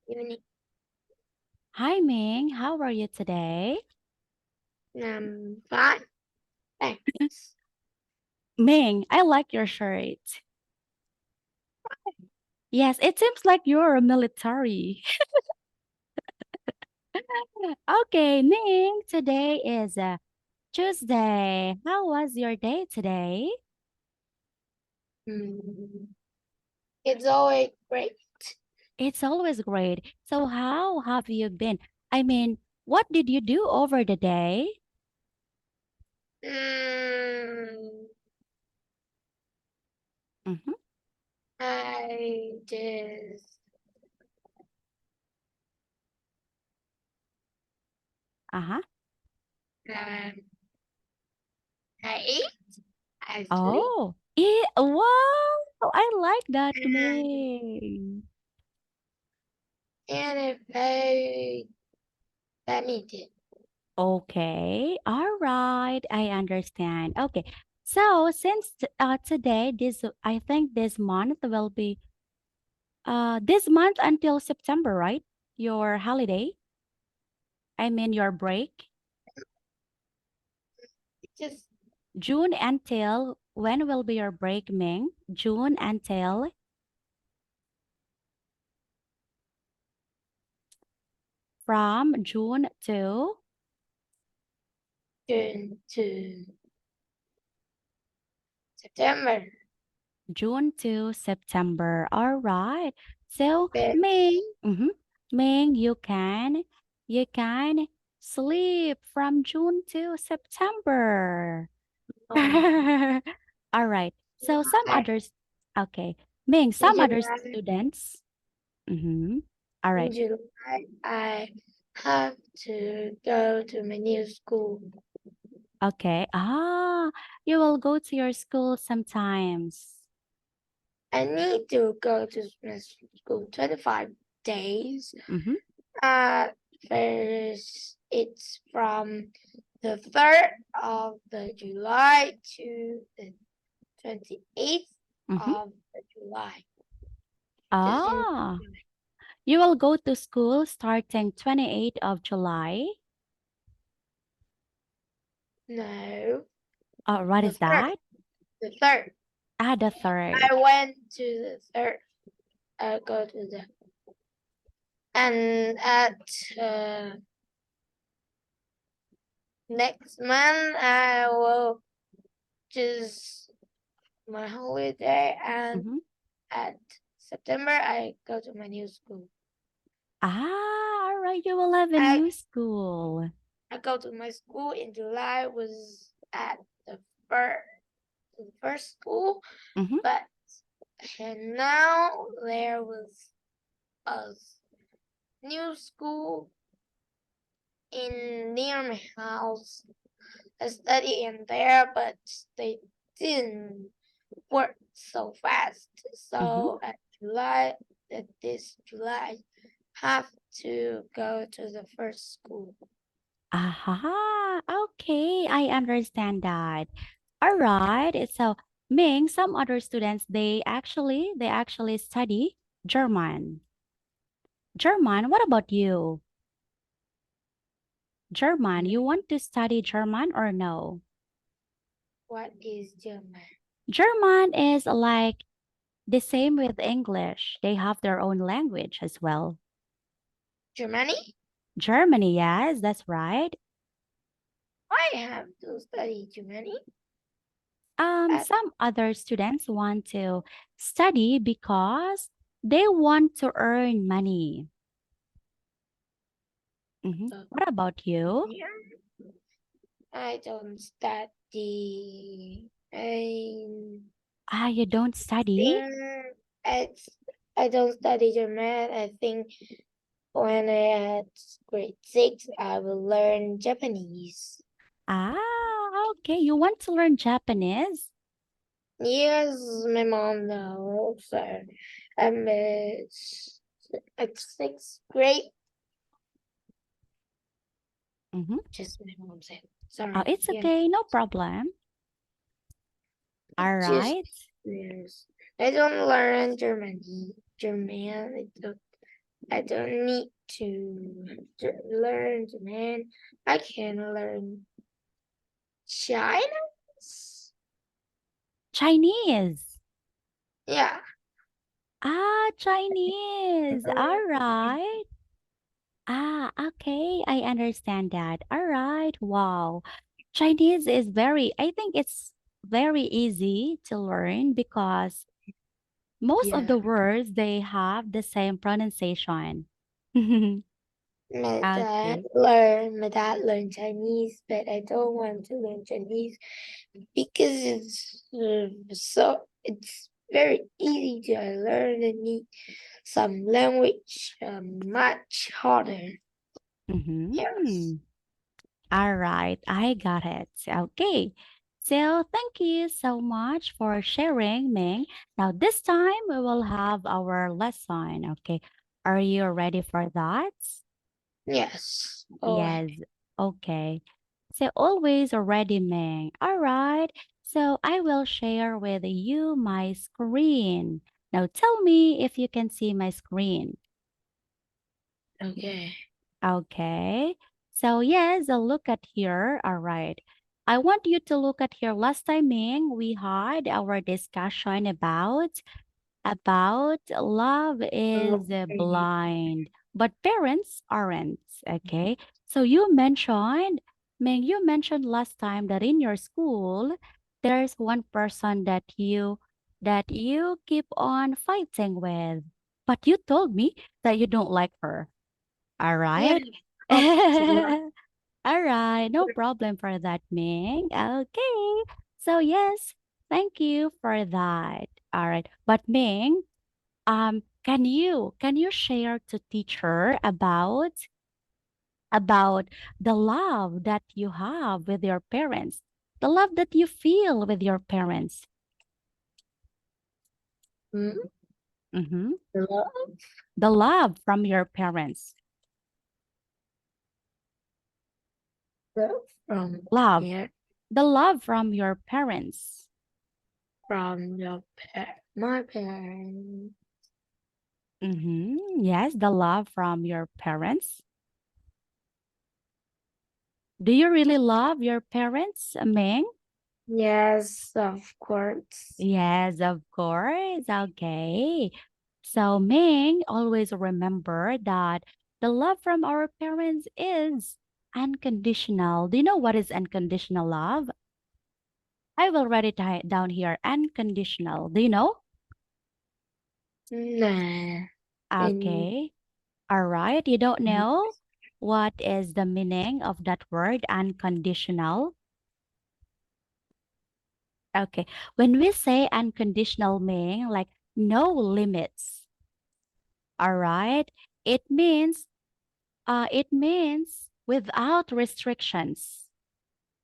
Evening. Hi, Ming. How are you today? Fine. Thanks. Ming, I like your shirt. Yes, it seems like you're a military. Okay, Ming, today is Tuesday. How was your day today? Mm, it's always great. It's always great. So, how have you been? I mean, what did you do over the day? Mm, Mm-hmm. I just Uh-huh. um, I ate, I sleep, Oh, wow. I like that, and, Ming. and I play badminton. Okay, all right, I understand. Okay, so since today, this I think this month will be this month until September, right? Your holiday, I mean your break, It's just June until when will be your break, Ming? June until from June to June to September. June to September. All right. So, But Ming, you can sleep from June to September. um, All right. So some I, others, okay. Ming, in some other July, students. Mm-hmm. All in right. July, I have to go to my new school. Okay. You will go to your school sometimes. I need to go to school 25 days. Mm-hmm. First, it's from the 3rd of the July to the 28th Mm-hmm. of the July. Just in Ah, you will go to school starting 28th of July. no, What the is 3rd. that? The 3rd. The third. I went to the 3rd. I go to the and at uh, next month I will just my holiday, and Mm-hmm. at September I go to my new school. All right. You will have a I new school. I go to my school in July was at the first school, Mm-hmm. but and now there was a new school in near my house. I study in there, but they didn't work so fast. Mm-hmm. So at this July, have to go to the first school. Aha. Okay. I understand that. All right. So, Ming, some other students, they actually study German. German, what about you? German, you want to study German or no? What is German? German is like the same with English. They have their own language as well. Germany? Germany, yes, that's right. I have to study Germany. At, Some other students want to study because they want to earn money. What about you? here. I don't study. You don't study? Think it's, I don't study German. I think when I at grade 6, I will learn Japanese. Okay. You want to learn Japanese? Yes, my mom knows. So I'm at 6th grade. Mm-hmm. Just my mom said. Sorry. It's Yeah. okay, no problem. All It's just right. yes. I don't learn German. I don't. I don't need to learn Japan. I can learn Chinese. Chinese. Yeah. Ah, Chinese. All right. Ah, okay. I understand that. All right. Wow. Chinese is I think it's very easy to learn because most of Yeah. the words they have the same pronunciation. Okay. My dad learned Chinese, but I don't want to learn Chinese because it's very easy to learn and need some language much harder. Yes. Mm-hmm. All right, I got it. Okay. So thank you so much for sharing, Ming. Now this time we will have our lesson. Okay. Are you ready for that? Yes. All right. Yes. Okay. So always ready, Ming. All right. So I will share with you my screen. Now tell me if you can see my screen. Okay. Okay. So yes, a look at here. All right. I want you to look at here. Last time, Ming, we had our discussion about love is Okay. blind, but parents aren't. Okay. So you mentioned, Ming, you mentioned last time that in your school there's one person that you keep on fighting with, but you told me that you don't like her. All Yeah. right. Of course. All right, no problem for that, Ming. Okay. So yes, thank you for that. All right. But Ming, can you share to teacher about the love that you have with your parents? The love that you feel with your parents. Mm, Mm-hmm. love, The love from your parents. love from Love. here, The love from your parents. from my parents. Mm-hmm. Yes, the love from your parents. Do you really love your parents, Ming? Yes, of course. Yes, of course. Okay. So, Ming, always remember that the love from our parents is unconditional. Do you know what is unconditional love? I will write it down here. Unconditional. Do you know? Nah. And Okay. All right. You don't know what is the meaning of that word, unconditional? Okay. When we say unconditional meaning, like no limits, all right, it means without restrictions.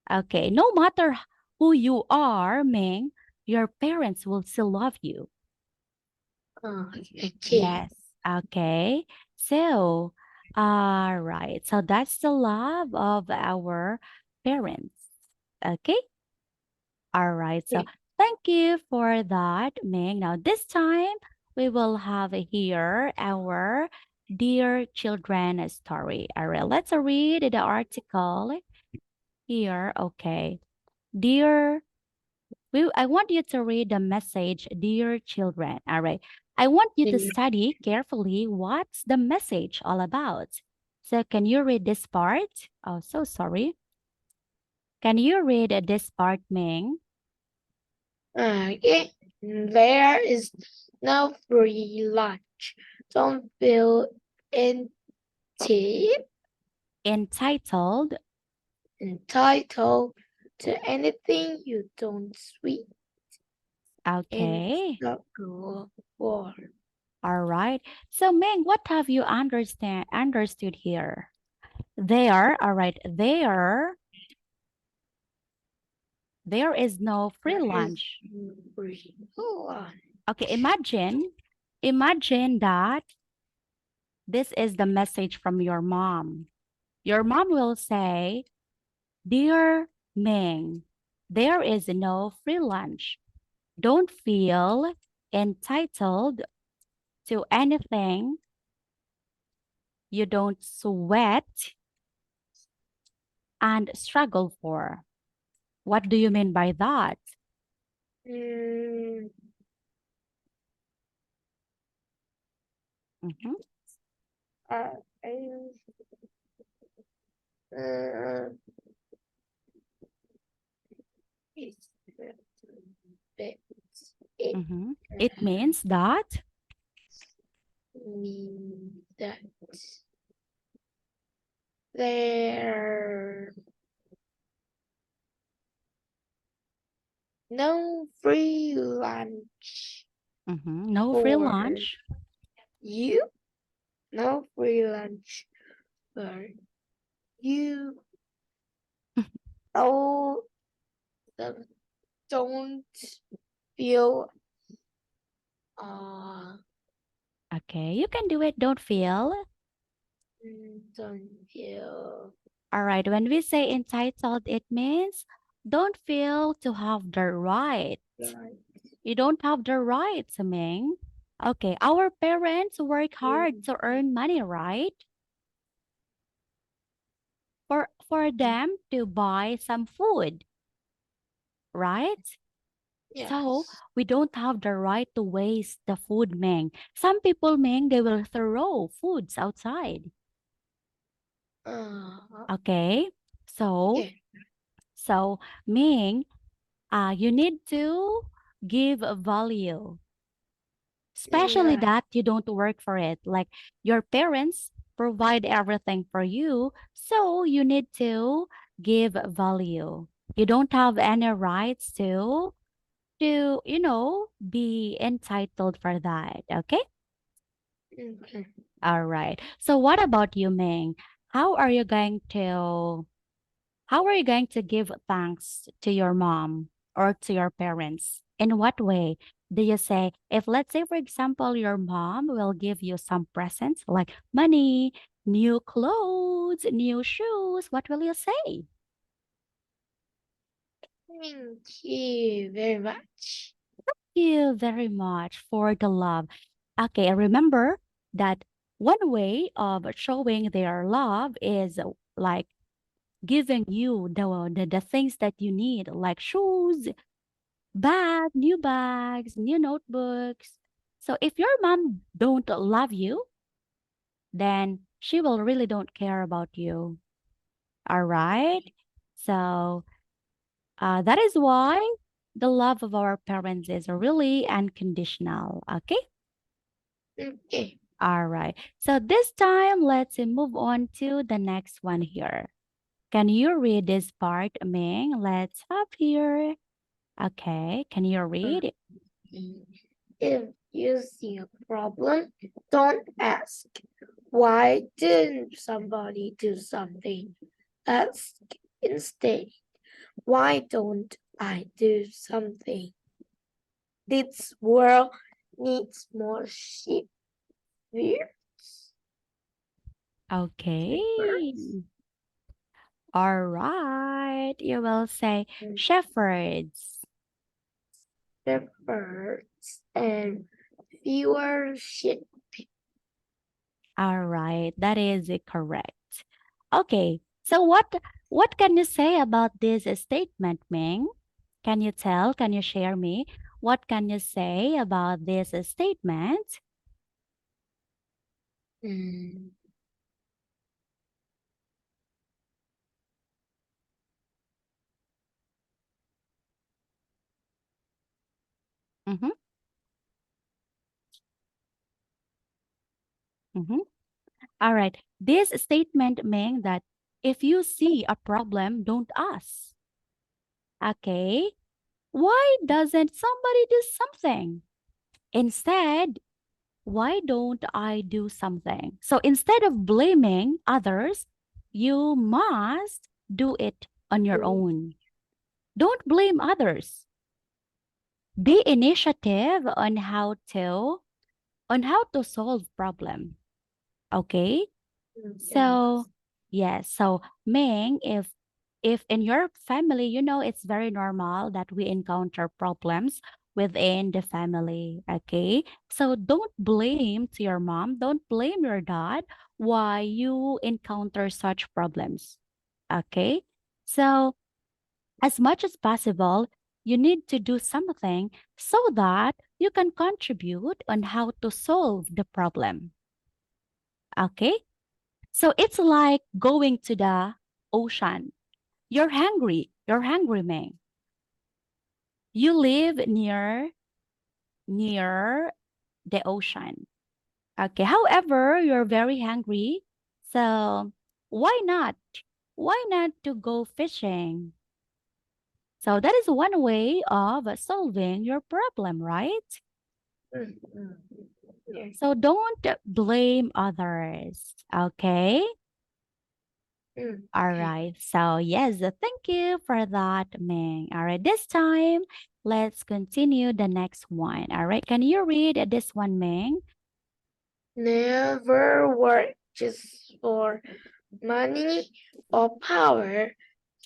Okay. No matter who you are, Ming, your parents will still love you. okay. Yes. Okay. So, all right. So that's the love of our parents. Okay. All right. So thank you for that, Ming. Now, this time we will have here our Dear Children story. All right. Let's read the article here. Okay. Dear, I want you to read the message, Dear Children. All right. I want you to study carefully what's the message all about. So, can you read this part? Oh, so sorry. Can you read this part, Ming? Okay. There is no free lunch. Don't feel empty, Entitled entitled to anything you don't sweet and Okay. struggle for. All right. So, Ming, what have you understood here? There, all right, there is no free There is lunch. no free lunch. Okay, imagine that this is the message from your mom. Your mom will say, Dear Ming, there is no free lunch. Don't feel entitled to anything you don't sweat and struggle for. What do you mean by that? Mm, Mhm. uh, I, uh, it's, it, it Mhm. It means that. means that there no free lunch No free for lunch. you. No free lunch for you. Oh, the, don't feel uh Okay, you can do it. Don't feel. don't feel All right. When we say entitled, it means don't feel to have the right. like You don't have the right, Ming. Okay. Our parents work hard to earn money, right? For them to buy some food, right? So yes. we don't have the right to waste the food, Ming. Some people, Ming, they will throw foods outside. Uh, Okay. So okay. so Ming, you need to give a value, especially Yeah. that you don't work for it. Like your parents provide everything for you, so you need to give value. You don't have any rights to be entitled for that. Okay. Okay. All right. So what about you, Ming? How are you going to How are you going to give thanks to your mom or to your parents? In what way? Do you say, if let's say, for example, your mom will give you some presents like money, new clothes, new shoes, what will you say? Thank you very much. Thank you very much for the love. Okay, and remember that one way of showing their love is like giving you the things that you need, like shoes, new bags, new notebooks. So if your mom don't love you, then she will really don't care about you. All right. So that is why the love of our parents is really unconditional. Okay. Okay. All right. So this time, let's move on to the next one here. Can you read this part, Ming? Let's have here. Okay. Can you read it? If you see a problem, don't ask why didn't somebody do something. Ask instead, why don't I do something? This world needs more sheep. Okay. Shepherds, All right. You will say shepherds. shepherds, and fewer sheep. All right. That is correct. Okay. So what can you say about this statement, Ming? Can you tell? Can you share me? What can you say about this statement? Mm, Mm-hmm. Mm-hmm. All right. This statement means that if you see a problem, don't ask. Okay. Why doesn't somebody do something? Instead, why don't I do something? So instead of blaming others, you must do it on your mm, own. Don't blame others. Be initiative on how to solve problem. Okay? So, yes. yes. So, Ming, if in your family, it's very normal that we encounter problems. within the family. Okay. So don't blame to your mom, don't blame your dad why you encounter such problems. Okay. So, as much as possible, you need to do something so that you can contribute on how to solve the problem. Okay? So it's like going to the ocean. You're hungry. You're hungry, man. You live near the ocean. Okay. However, you're very hungry. So why not? Why not to go fishing? So that is one way of solving your problem, right? Mm-hmm. Yeah. So don't blame others. Okay. All Okay. right. So, yes, thank you for that, Ming. All right. This time, let's continue the next one. All right. Can you read this one, Ming? Never work just for money or power.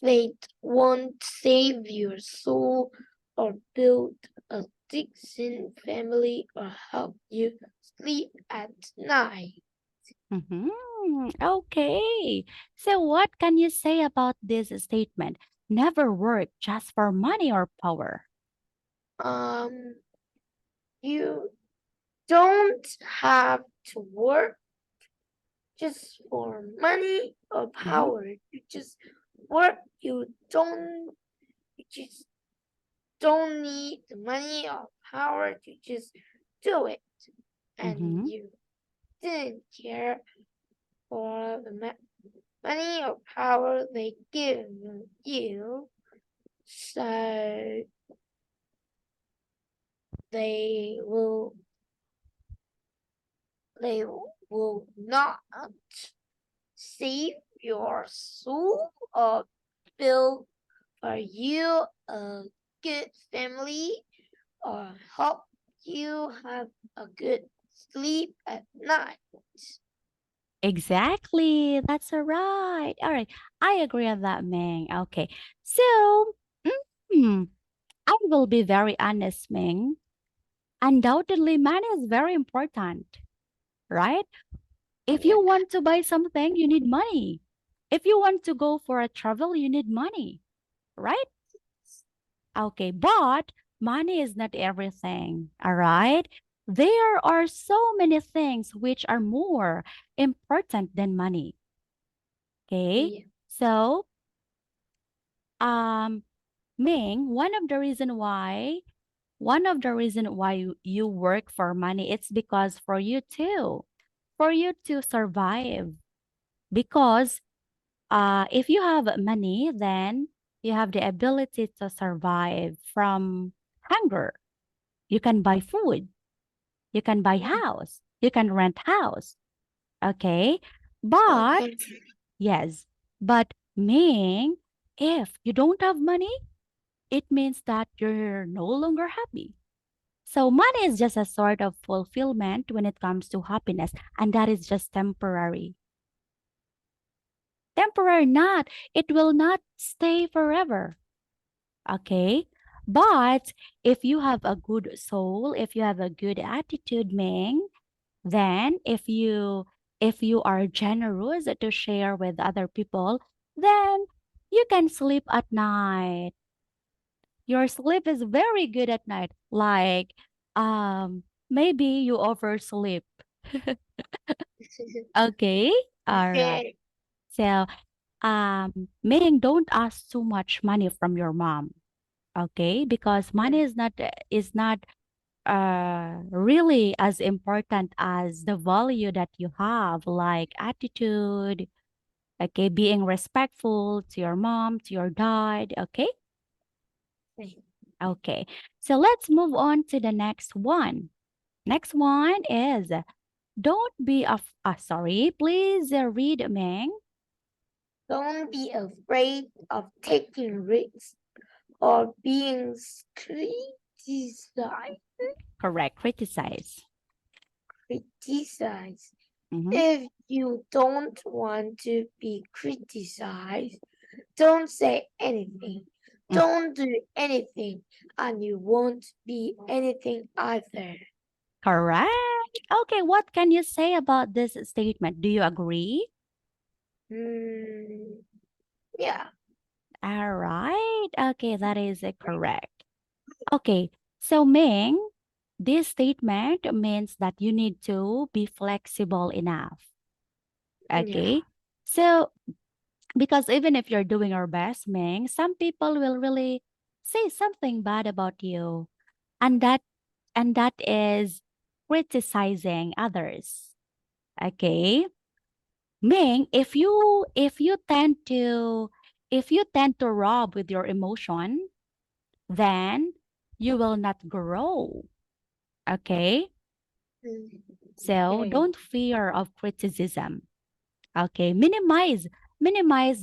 They won't save your soul or build a decent family or help you sleep at night. Okay. So, what can you say about this statement? Never work just for money or power. Um, you don't have to work just for money or Mm-hmm. power. You just work. You just don't need the money or power to just do it. And Mm-hmm. you didn't care for the money or power they give you. So they will they will not save your soul or build for you a good family or help you have a good sleep at night. Exactly. That's right. All right. I agree on that, Ming. Okay. So, mm, I will be very honest, Ming. Undoubtedly, money is very important, right? If Yeah. you want to buy something, you need money. If you want to go for a travel, you need money, right? Okay, but money is not everything, all right? There are so many things which are more important than money, okay? Yeah. So, um, Ming, one of the reason why you work for money, it's because for you to survive. Because if you have money, then you have the ability to survive from hunger. You can buy food, you can buy house, you can rent house. Okay. But Okay. yes, but Ming, if you don't have money, it means that you're no longer happy. So money is just a sort of fulfillment when it comes to happiness, and that is just temporary. Temporary not. It will not stay forever. Okay? But if you have a good soul, if you have a good attitude, Ming, then if you are generous to share with other people, then you can sleep at night. Your sleep is very good at night. Like maybe you oversleep. Okay? All right. Okay. So Ming, don't ask too much money from your mom. Okay? Because money is not really as important as the value that you have, like attitude, okay, being respectful to your mom, to your dad. Okay? Okay. So let's move on to the next one. Next one is don't be sorry, please read, Meng. Don't be afraid of taking risks or being criticized. Correct, criticize. Criticized. Mm-hmm. If you don't want to be criticized, don't say anything. don't do anything, and you won't be anything either. Correct. Okay, what can you say about this statement? Do you agree? Mm, yeah. All right. Okay, that is correct. Okay, so Ming, this statement means that you need to be flexible enough. Yeah. Okay, so because even if you're doing your best, Ming, some people will really say something bad about you, and that is criticizing others. Okay, Ming, if you tend to rob with your emotion, then you will not grow. Okay, so Okay. don't fear of criticism. Okay, minimize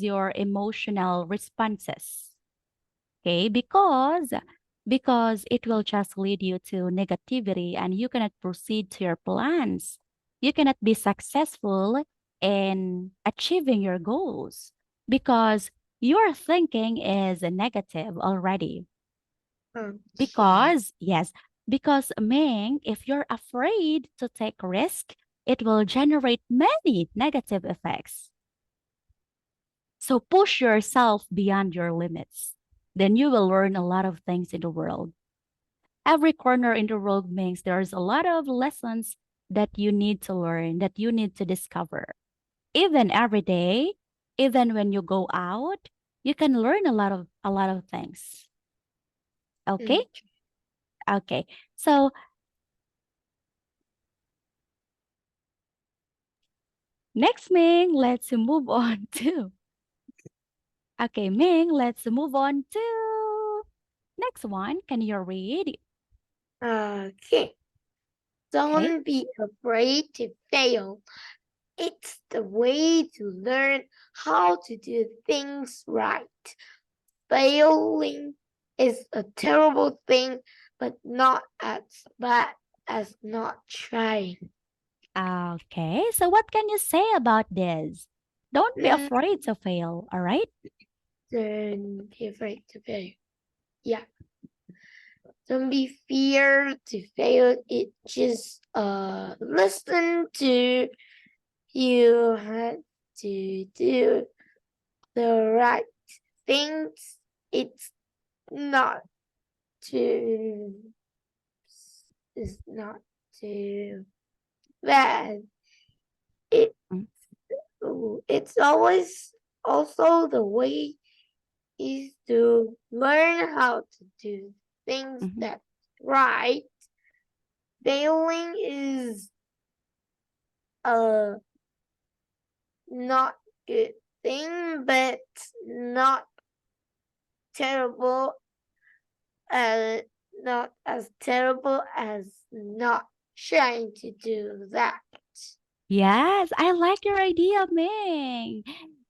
your emotional responses. Okay, because it will just lead you to negativity and you cannot proceed to your plans. You cannot be successful in achieving your goals because your thinking is negative already. Okay. Because, yes, because Ming, if you're afraid to take risk, it will generate many negative effects. So push yourself beyond your limits. Then you will learn a lot of things in the world. Every corner in the world means there's a lot of lessons that you need to learn, that you need to discover. Even every day, even when you go out, you can learn a lot of things. Okay? Mm, Okay. So next, Ming, let's move on to. Okay, Ming, let's move on to next one. Can you read? Okay. Okay. Don't be afraid to fail. It's the way to learn how to do things right. Failing is a terrible thing, but not as bad as not trying. Okay. So what can you say about this? Don't be Mm, afraid to fail, all right? don't be afraid to fail. Yeah. Don't be feared to fail. It just listen to you had to do the right things. It's not too it's not too bad. It Mm, it's always also the way is to learn how to do things mhm. that right. Failing is a not good thing, but not terrible. Uh, not as terrible as not trying to do that. Yes, I like your idea, Ming.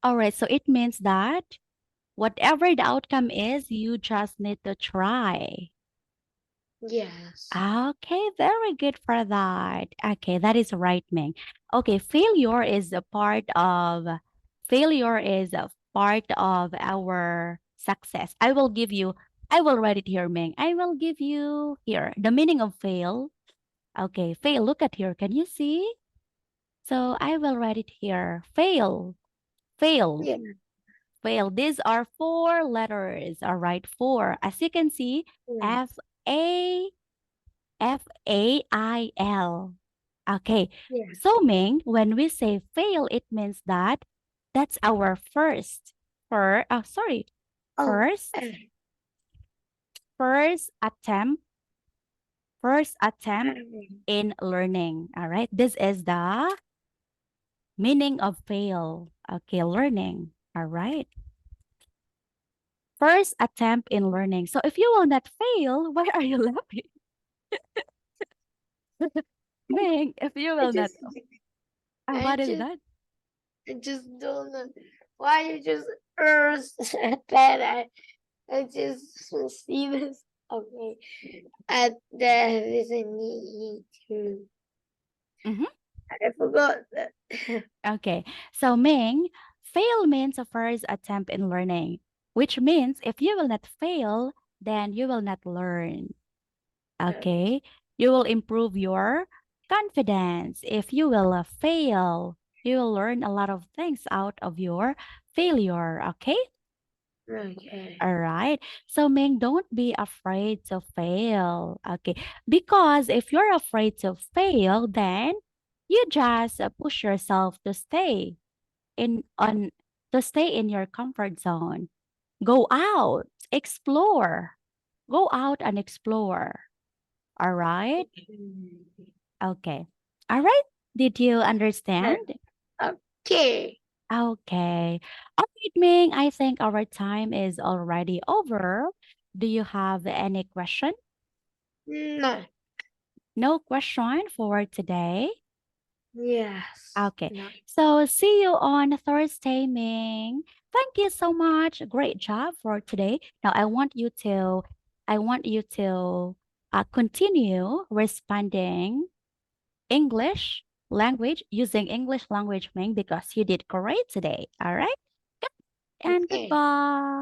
All right, so it means that whatever the outcome is, you just need to try. Yes. Okay, very good for that. Okay, that is right, Ming. Okay, failure is a part of our success. I will write it here, Ming. I will give you here the meaning of fail. Okay, fail. Look at here. Can you see? So I will write it here. Fail, fail, Yeah. fail. These are four letters. All right, four. As you can see, Yeah. F A FAIL. Okay. Yeah. So Ming, when we say fail, it means that that's our Oh. first, first attempt, first attempt in learning. All right. This is the meaning of fail. Okay, learning. All right. First attempt in learning. So if you will not fail, why are you laughing? Ming, if you I will not, just I what is just that? I just don't know why you just that I just see this. Okay. There is a need to. Mhm. I forgot that. Okay. So Ming, fail means a first attempt in learning. which means if you will not fail, then you will not learn. Okay. You will improve your confidence. If you will fail, you will learn a lot of things out of your failure. Okay. Okay. All right. So, Ming, don't be afraid to fail. Okay. Because if you're afraid to fail, then you just push yourself to stay in on to stay in your comfort zone. Go out, explore. Go out and explore. All right. Okay. All right. Did you understand? Okay. Okay. All right, Ming. I think our time is already over. Do you have any question? No. No question for today. Yes. Okay. No. So see you on Thursday, Ming. Thank you so much. Great job for today. Now I want you to continue responding English language using English language, Ming, because you did great today. All right. And Okay. goodbye.